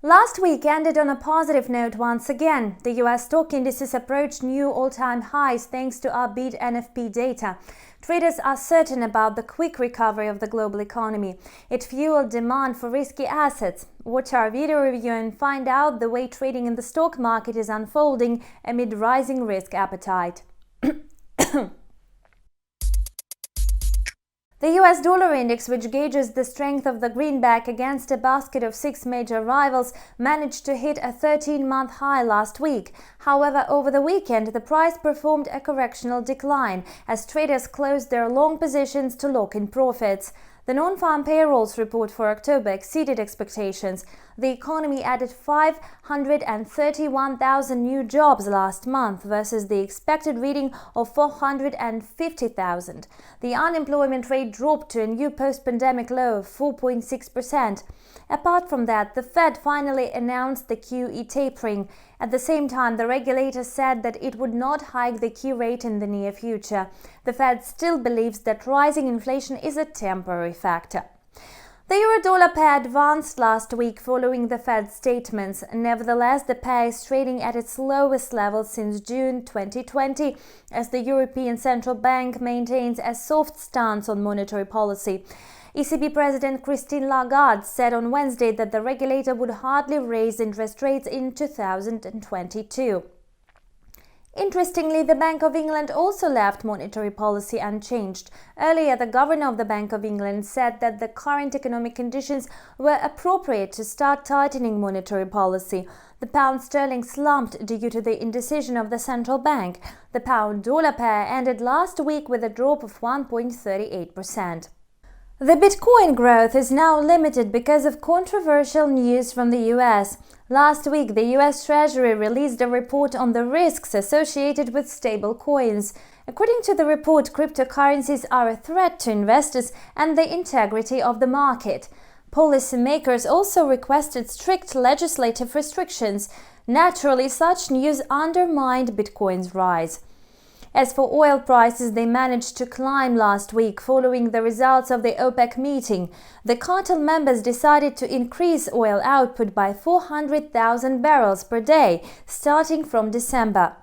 Last week ended on a positive note once again. The US stock indices approached new all-time highs thanks to upbeat NFP data. Traders are certain about the quick recovery of the global economy. It fueled demand for risky assets. Watch our video review and find out the way trading in the stock market is unfolding amid rising risk appetite. The US dollar index, which gauges the strength of the greenback against a basket of 6 major rivals, managed to hit a 13-month high last week. However, over the weekend, the price performed a correctional decline as traders closed their long positions to lock in profits. The non-farm payrolls report for October exceeded expectations. The economy added 531,000 new jobs last month versus the expected reading of 450,000. The unemployment rate dropped to a new post-pandemic low of 4.6%. Apart from that, the Fed finally announced the QE tapering. At the same time, the regulator said that it would not hike the key rate in the near future. The Fed still believes that rising inflation is a temporary factor. The euro-dollar pair advanced last week following the Fed's statements. Nevertheless, the pair is trading at its lowest level since June 2020 as the European Central Bank maintains a soft stance on monetary policy. ECB President Christine Lagarde said on Wednesday that the regulator would hardly raise interest rates in 2022. Interestingly, the Bank of England also left monetary policy unchanged. Earlier, the governor of the Bank of England said that the current economic conditions were appropriate to start tightening monetary policy. The pound sterling slumped due to the indecision of the central bank. The pound-dollar pair ended last week with a drop of 1.38%. The Bitcoin growth is now limited because of controversial news from the US. Last week, the US Treasury released a report on the risks associated with stable coins. According to the report, cryptocurrencies are a threat to investors and the integrity of the market. Policymakers also requested strict legislative restrictions. Naturally, such news undermined Bitcoin's rise. As for oil prices, they managed to climb last week following the results of the OPEC meeting. The cartel members decided to increase oil output by 400,000 barrels per day, starting from December.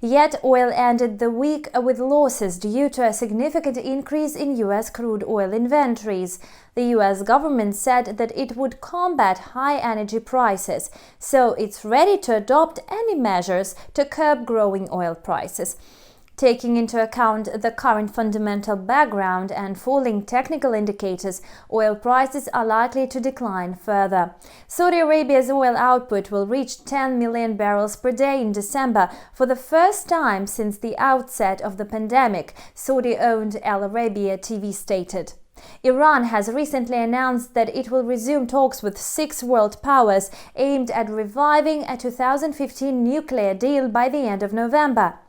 Yet oil ended the week with losses due to a significant increase in US crude oil inventories. The US government said that it would combat high energy prices, so it's ready to adopt any measures to curb growing oil prices. Taking into account the current fundamental background and falling technical indicators, oil prices are likely to decline further. Saudi Arabia's oil output will reach 10 million barrels per day in December for the first time since the outset of the pandemic, Saudi-owned Al Arabiya TV stated. Iran has recently announced that it will resume talks with 6 world powers aimed at reviving a 2015 nuclear deal by the end of November.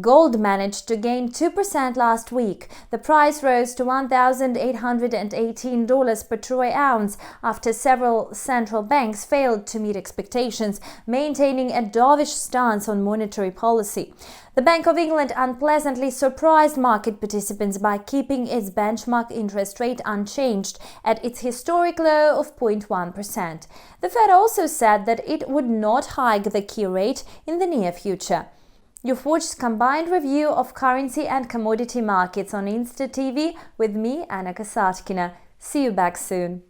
Gold managed to gain 2% last week. The price rose to $1,818 per troy ounce after several central banks failed to meet expectations, maintaining a dovish stance on monetary policy. The Bank of England unpleasantly surprised market participants by keeping its benchmark interest rate unchanged at its historic low of 0.1%. The Fed also said that it would not hike the key rate in the near future. You've watched combined review of currency and commodity markets on Insta TV with me, Anna Kasatkina. See you back soon.